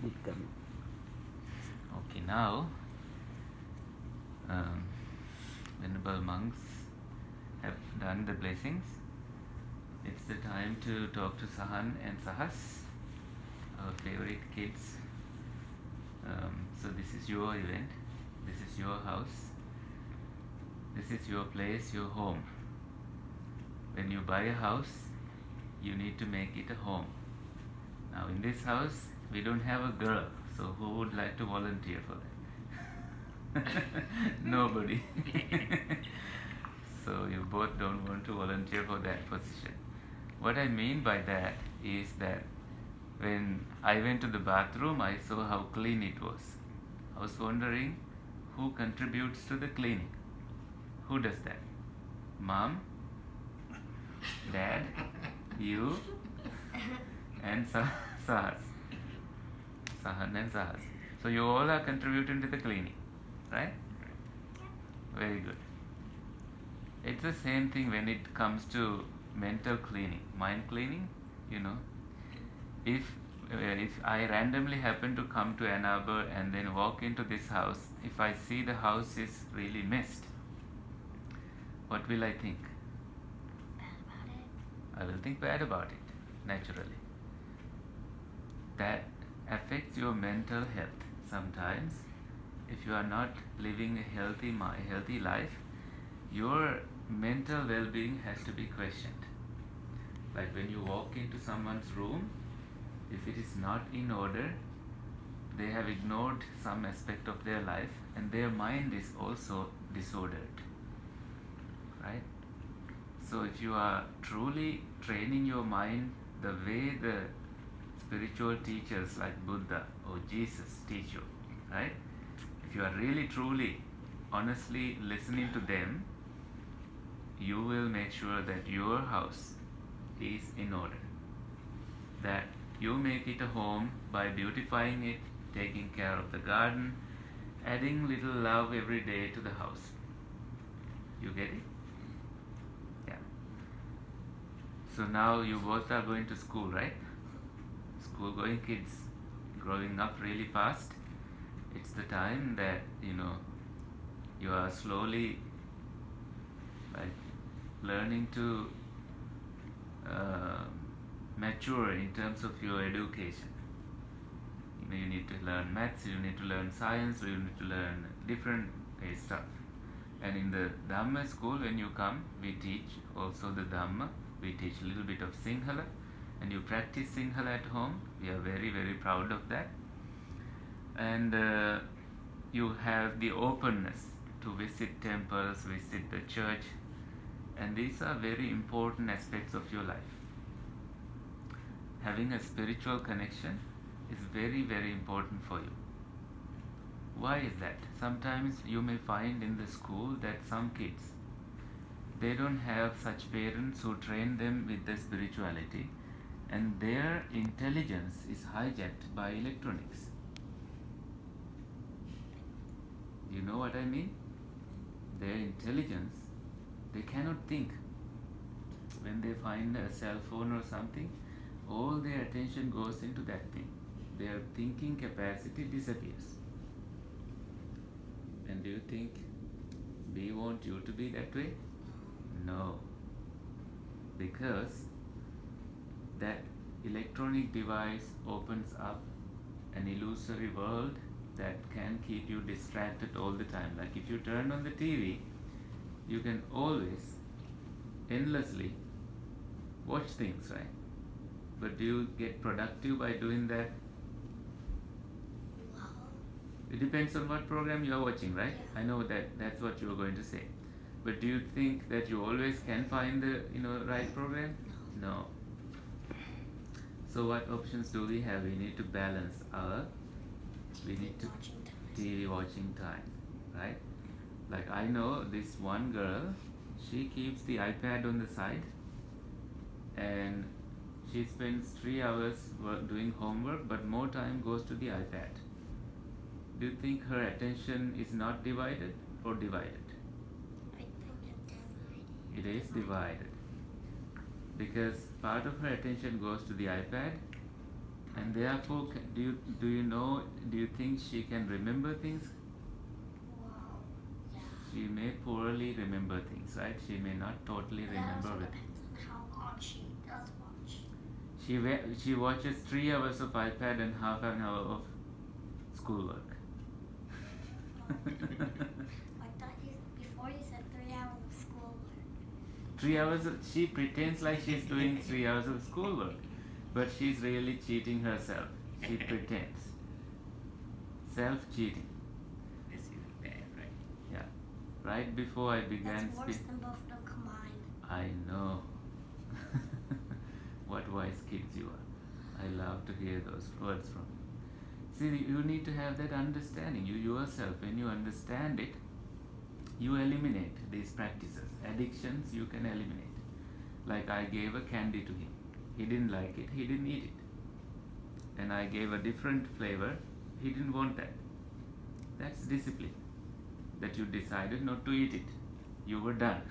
Okay, now um, Venerable monks have done the blessings. It's the time to talk to Sahan and Sahas, our favorite kids. So this is your event, this is your house, this is your place, your home. When you buy a house, you need to make it a home. Now in this house, we don't have a girl, so who would like to volunteer for that? Nobody. So you both don't want to volunteer for that position. What I mean by that is that when I went to the bathroom, I saw how clean it was. I was wondering who contributes to the cleaning. Who does that? Mom, Dad, you, and Sahas. Sahan and Sahas. So you all are contributing to the cleaning, right? Very good. It's the same thing when it comes to mental cleaning, mind cleaning. You know, if I randomly happen to come to Ann Arbor and then walk into this house, if I see the house is really messed, what will I think? I will think bad about it, naturally. That affects your mental health sometimes. If you are not living a healthy life, your mental well-being has to be questioned. Like when you walk into someone's room, if it is not in order, they have ignored some aspect of their life and their mind is also disordered, right? So if you are truly training your mind the way the spiritual teachers like Buddha or Jesus teach you, right? If you are really truly honestly listening to them, you will make sure that your house is in order, that you make it a home by beautifying it, taking care of the garden, adding little love every day to the house. You get it? Yeah. So now you both are going to school, right? School going kids, growing up really fast. It's the time that you are slowly like learning to uh, mature in terms of your education. You need to learn maths, you need to learn science, you need to learn different stuff. And in the Dhamma school, when you come, we teach also the Dhamma. We teach a little bit of Sinhala, and you practice Sinhala at home. We are very, very proud of that. And you have the openness to visit temples, visit the church, and these are very important aspects of your life. Having a spiritual connection is very, very important for you. Why is that? Sometimes you may find in the school that some kids, they don't have such parents who train them with the spirituality, and their intelligence is hijacked by electronics. You know what I mean? Their intelligence, they cannot think. When they find a cell phone or something, all their attention goes into that thing. Their thinking capacity disappears. And do you think we want you to be that way? No. Because that electronic device opens up an illusory world that can keep you distracted all the time. Like if you turn on the TV, you can always endlessly watch things, right? But do you get productive by doing that? It depends on what program you are watching, right? I know that's what you are going to say. But do you think that you always can find the right program? No. So what options do we have? We need to balance TV watching time, right? Like I know this one girl, she keeps the iPad on the side and she spends 3 hours doing homework, but more time goes to the iPad. Do you think her attention is not divided or divided? I think it's divided. It is divided. Because part of her attention goes to the iPad And therefore, do you think she can remember things? Wow. Yeah. She may poorly remember things, right? She may not totally But that remember also it. depends on how long she does watch. She watches 3 hours of iPad and half an hour of schoolwork. I thought before you said 3 hours of schoolwork. 3 hours. She pretends like she's doing 3 hours of schoolwork, but she's really cheating herself. She pretends. Self-cheating. This is bad, right? Yeah. Right before I began That's worse than both of them combined. I know. What wise kids you are. I love to hear those words from you. See, you need to have that understanding. You yourself, when you understand it, you eliminate these practices. Addictions you can eliminate. Like I gave a candy to him. He didn't like it, he didn't eat it. And I gave a different flavor, he didn't want that. That's discipline. That you decided not to eat it. You were done.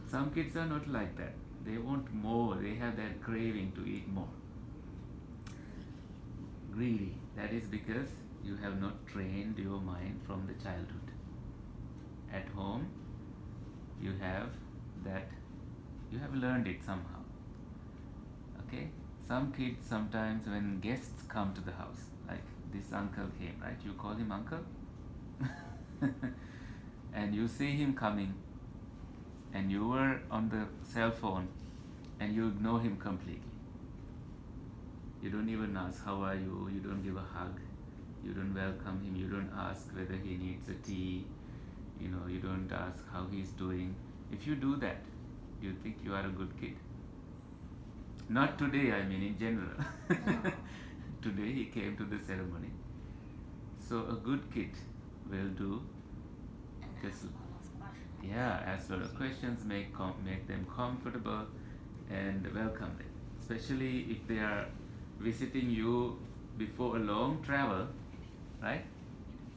Some kids are not like that. They want more, they have that craving to eat more. Greedy. That is because you have not trained your mind from the childhood. At home, you have that, you have learned it somehow. Okay? Some kids sometimes, when guests come to the house, like this uncle came, right? You call him uncle? And you see him coming, and you were on the cell phone, and you ignore him completely. You don't even ask, how are you? You don't give a hug. You don't welcome him. You don't ask whether he needs a tea. You don't ask how he's doing. If you do that, do you think you are a good kid? Not today, I mean in general. No. Today he came to the ceremony. So a good kid will do And just, ask all those questions. ask a lot of questions, make them comfortable, and welcome them. Especially if they are visiting you before a long travel, right?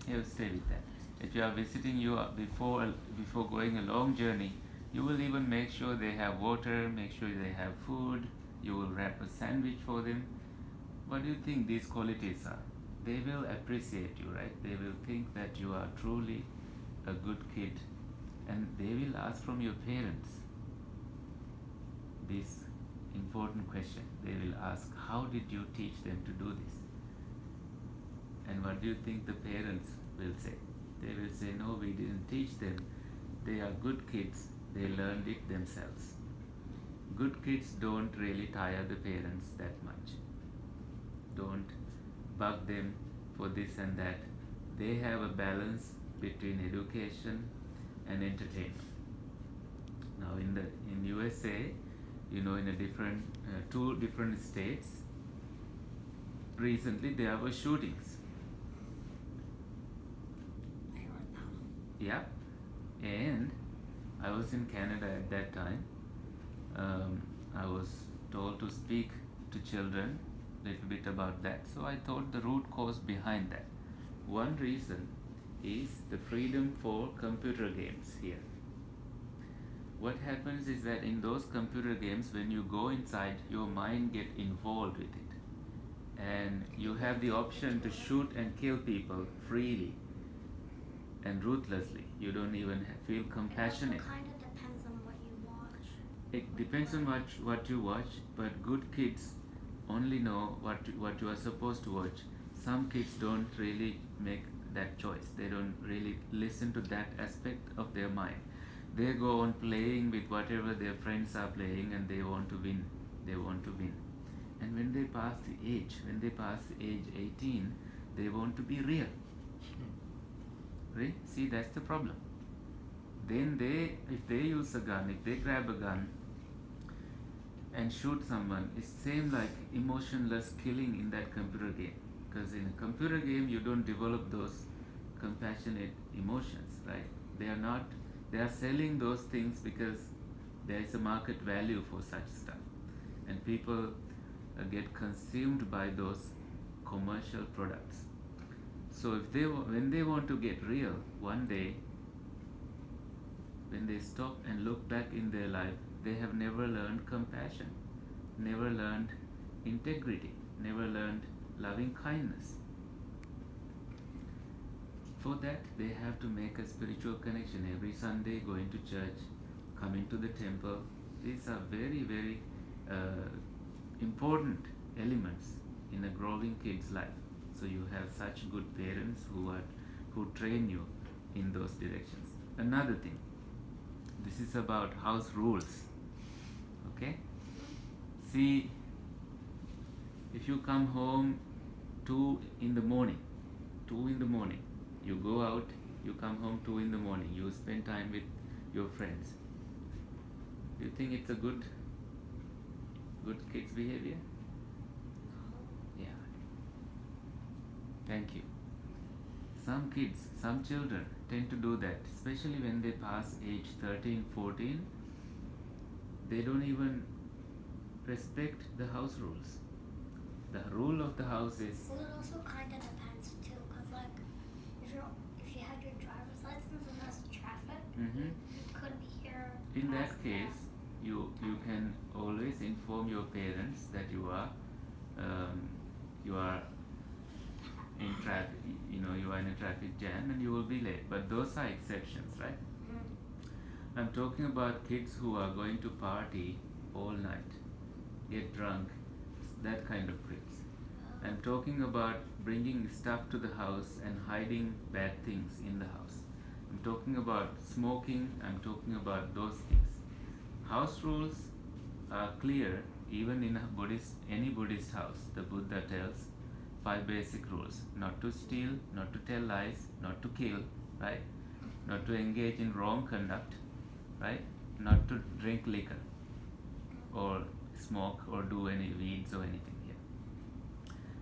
You stay with that. If you are visiting you before going a long journey, you will even make sure they have water, make sure they have food. You will wrap a sandwich for them. What do you think these qualities are? They will appreciate you, right? They will think that you are truly a good kid, and they will ask from your parents this important question. They will ask, how did you teach them to do this? And what do you think the parents will say? They will say, no, we didn't teach them. They are good kids. They learned it themselves. Good kids don't really tire the parents that much. Don't bug them for this and that. They have a balance between education and entertainment. Now in USA, in a different 2 different states, recently there were shootings. I heard about them. Yeah, and I was in Canada at that time. I was told to speak to children a little bit about that. So I thought the root cause behind that. One reason is the freedom for computer games here. What happens is that in those computer games, when you go inside, your mind get involved with it, and you have the option to shoot and kill people freely and ruthlessly. You don't even feel compassionate. It also kind of depends on what you watch. It depends on what you watch, but good kids only know what you are supposed to watch. Some kids don't really make that choice. They don't really listen to that aspect of their mind. They go on playing with whatever their friends are playing, and they want to win. They want to win. And when they pass the age 18, they want to be real. Right? See, that's the problem. Then if they use a gun, if they grab a gun and shoot someone, it's same like emotionless killing in that computer game. Because in a computer game, you don't develop those compassionate emotions, right? They are selling those things because there is a market value for such stuff, and people get consumed by those commercial products. So when they want to get real, one day, when they stop and look back in their life, they have never learned compassion. never learned integrity, never learned loving kindness. For that, they have to make a spiritual connection every Sunday, going to church, coming to the temple. These are very, very important elements in a growing kid's life. So you have such good parents who train you in those directions. Another thing, this is about house rules. Okay? See, if you come home 2 in the morning, 2 in the morning, you go out, you come home 2 in the morning, you spend time with your friends. Do you think it's a good kid's behavior? Yeah. Thank you. Some kids, some children tend to do that, especially when they pass age 13, 14. They don't even respect the house rules. The rule of the house is. Well, it also kind of depends too, because like if you have your driver's license and there's traffic, Mhm. you could be here. In that past case, you can always inform your parents that you are in traffic. You are in a traffic jam and you will be late. But those are exceptions, right? I'm talking about kids who are going to party all night, get drunk, that kind of kids. I'm talking about bringing stuff to the house and hiding bad things in the house. I'm talking about smoking, I'm talking about those things. House rules are clear even in any Buddhist house. The Buddha tells 5 basic rules: not to steal, not to tell lies, not to kill, right? Not to engage in wrong conduct, right? Not to drink liquor or smoke or do any weeds or anything here.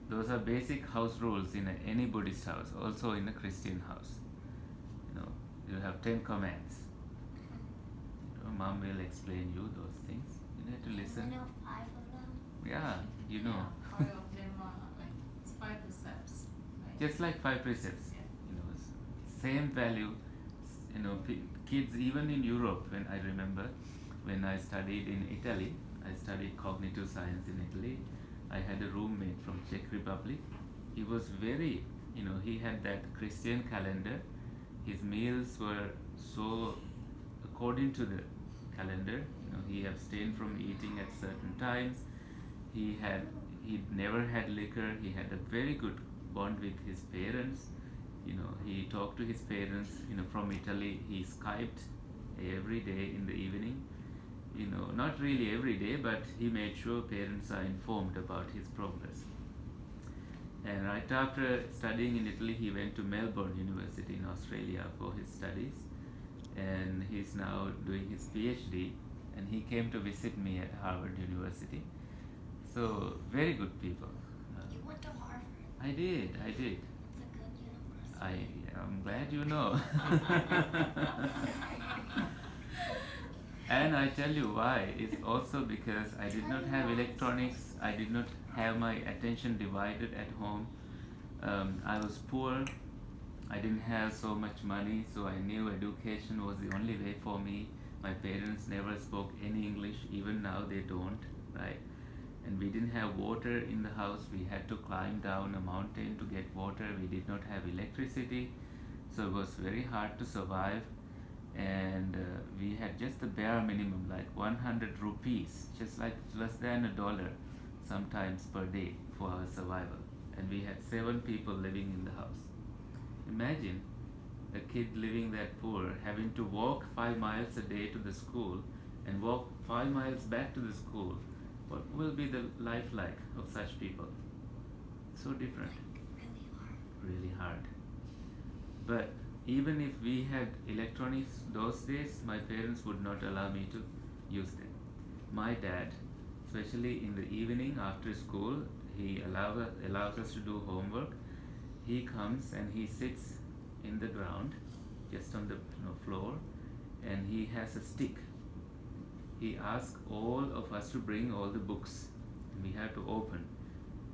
Those are basic house rules in any Buddhist house, also in a Christian house. You have 10 commands. Mom will explain you those things. You have to I listen. know 5 of them. Yeah, you know. Yeah, 5 of them are like it's 5 precepts. Right? Just like 5 precepts. Yeah. Same value. Kids even in Europe. When I remember, when I studied in Italy, I studied cognitive science in Italy. I had a roommate from Czech Republic. He was very, he had that Christian calendar. His meals were so according to the calendar. He abstained from eating at certain times. He never had liquor. He had a very good bond with his parents. He talked to his parents. From Italy, he Skyped every day in the evening. Not really every day, but he made sure parents are informed about his progress. And right after studying in Italy, he went to Melbourne University in Australia for his studies. And he's now doing his PhD. And he came to visit me at Harvard University. So, very good people. You went to Harvard. I did. It's a good university. I'm glad you know. And I tell you why. It's also because I did not have electronics. I did not have my attention divided at home. I was poor. I didn't have so much money, so I knew education was the only way for me. My parents never spoke any English. Even now they don't, right? And we didn't have water in the house. We had to climb down a mountain to get water. We did not have electricity, so it was very hard to survive. And we had just the bare minimum, like 100 rupees, just like less than $1 sometimes per day for our survival. And we had 7 people living in the house. Imagine a kid living that poor, having to walk 5 miles a day to the school and walk 5 miles back to the school. What will be the life like of such people? So different. Really hard. But even if we had electronics those days, my parents would not allow me to use them. My dad, especially in the evening after school, he allows us to do homework. He comes and he sits in the ground, just on the floor, and he has a stick. He asks all of us to bring all the books, and we have to open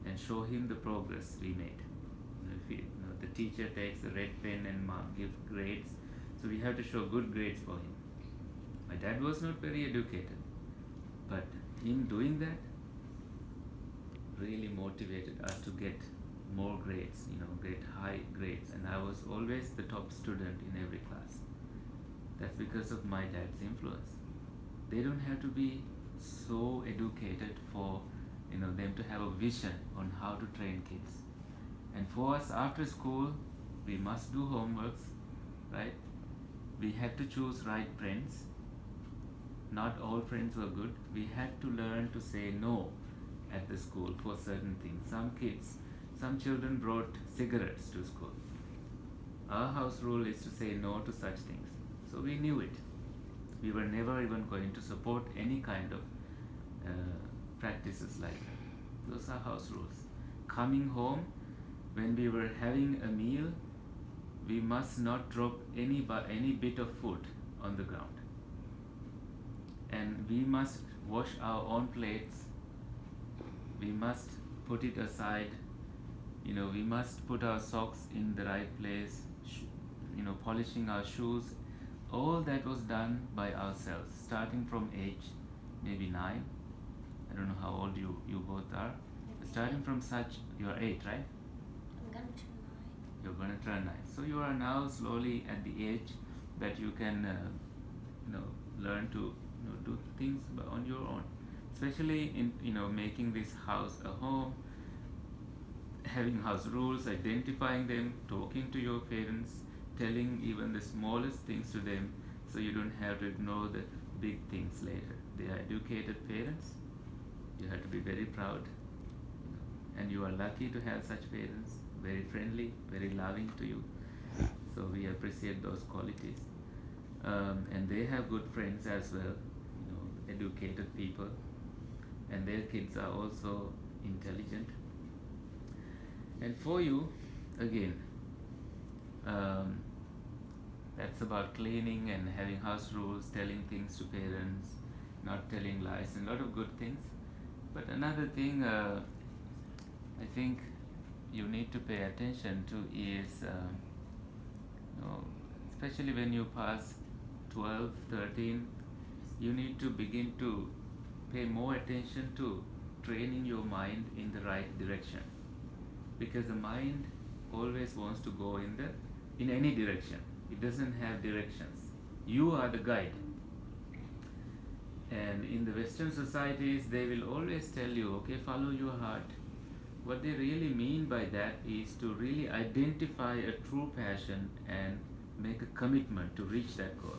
and show him the progress we made. The teacher takes a red pen and gives grades, so we have to show good grades for him. My dad was not very educated, but in doing that, really motivated us to get more grades, get high grades, and I was always the top student in every class. That's because of my dad's influence. They don't have to be so educated for them to have a vision on how to train kids. And for us after school, we must do homeworks, right? We had to choose right friends. Not all friends were good. We had to learn to say no at the school for certain things. Some children brought cigarettes to school. Our house rule is to say no to such things. So we knew it. We were never even going to support any kind of practices like that. Those are house rules. Coming home, when we were having a meal, we must not drop any bit of food on the ground. And we must wash our own plates. We must put it aside. We must put our socks in the right place, polishing our shoes. All that was done by ourselves, starting from age maybe 9. I don't know how old you both are. Starting from you are 8, right? I'm gonna turn 9. You're going to turn 9. So you are now slowly at the age that you can, learn to do things on your own. Especially in, making this house a home, having house rules, identifying them, talking to your parents, telling even the smallest things to them, so you don't have to ignore the big things later. They are educated parents. You have to be very proud, and you are lucky to have such parents. Very friendly, very loving to you. So we appreciate those qualities. And they have good friends as well, educated people, and their kids are also intelligent. And for you, again, that's about cleaning and having house rules, telling things to parents, not telling lies, and a lot of good things. But another thing I think you need to pay attention to is, especially when you pass 12, 13, you need to begin to pay more attention to training your mind in the right direction, because the mind always wants to go in any direction. It doesn't have directions. You are the guide. And in the Western societies, they will always tell you, okay, follow your heart. What they really mean by that is to really identify a true passion and make a commitment to reach that goal.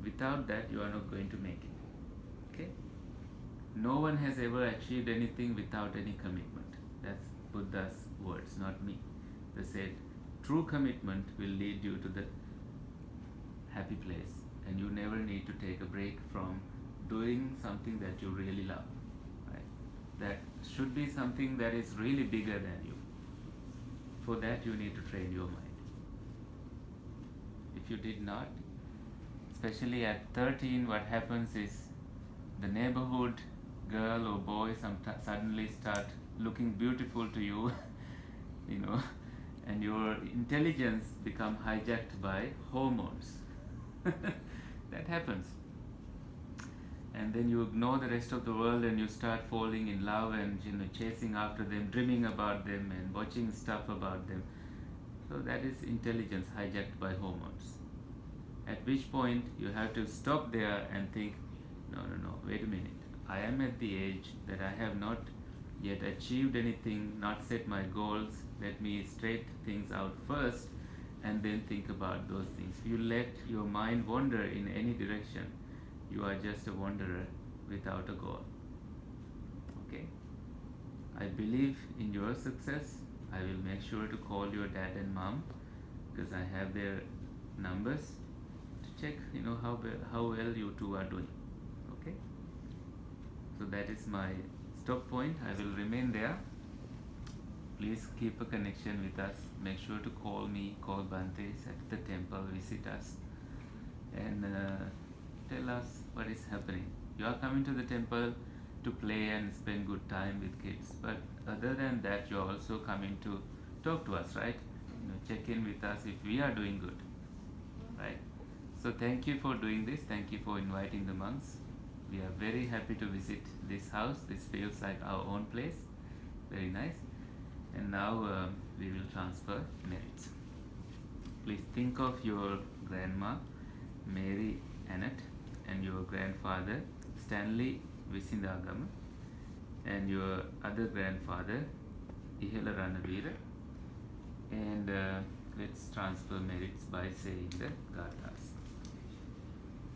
Without that, you are not going to make it. Okay? No one has ever achieved anything without any commitment. That's Buddha's words, not me. They said, true commitment will lead you to the happy place, and you never need to take a break from doing something that you really love. Right? That should be something that is really bigger than you. For that, you need to train your mind. If you did not, especially at 13, what happens is the neighborhood girl or boy suddenly start looking beautiful to you, and your intelligence become hijacked by hormones. That happens. And then you ignore the rest of the world and you start falling in love and chasing after them, dreaming about them and watching stuff about them. So that is intelligence hijacked by hormones. At which point you have to stop there and think, no, wait a minute. I am at the age that I have not yet achieved anything, not set my goals. Let me straight things out first and then think about those things. If you let your mind wander in any direction, you are just a wanderer without a goal. Okay? I believe in your success. I will make sure to call your dad and mom, because I have their numbers, to check how well you two are doing. Okay? So that is my stop point. I will remain there. Please keep a connection with us. Make sure to call me, call Bhante at the temple, visit us, and tell us what is happening. You are coming to the temple to play and spend good time with kids, but other than that, you are also coming to talk to us, right? Check in with us if we are doing good, right? So thank you for doing this. Thank you for inviting the monks. We are very happy to visit this house. This feels like our own place, Very nice. And now we will transfer merits. Please think of your grandma, Mary Annette, and your grandfather, Stanley Visindagama, and your other grandfather, Ihala Ranavira. And let's transfer merits by saying the gathas.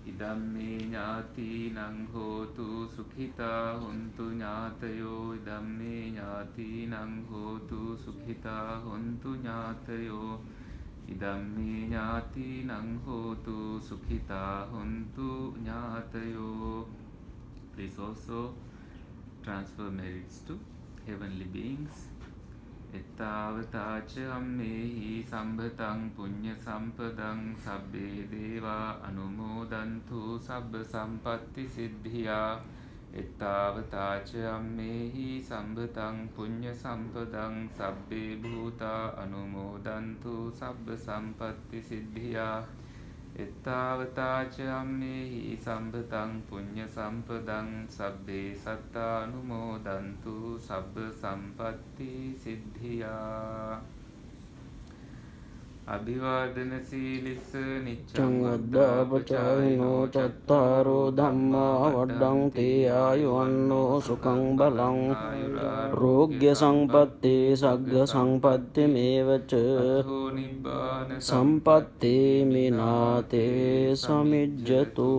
Idamme ñātīnaṃ hotu sukhitā hontu ñātayo. Idamme ñātīnaṃ hotu sukhitā hontu ñātayo. Idamme ñātīnaṃ hotu sukhitā hontu ñātayo. Please also transfer merits to heavenly beings. Ettavataca ammehi sambhataṃ puñya sampadaṃ sabbe deva anumodantu sabba sampatti siddhiyā. Ettavataca ammehi sambhataṃ puñya sampadaṃ sabbe bhūtā anumodantu sabba sampatti siddhiyā. Ettavataca ammehi sambhataṃ puñya sampadaṃ sabbe sattā anumodantu sabba sampatti siddhiyā. Abhivādana sīlissa niccang Vaddāpacāyino cattaro dhamma vaddhanti āyuvanno sukhaṃ balaṃ rogya sampatti sagga sampatti mevaca sampatti mināte samijjatu.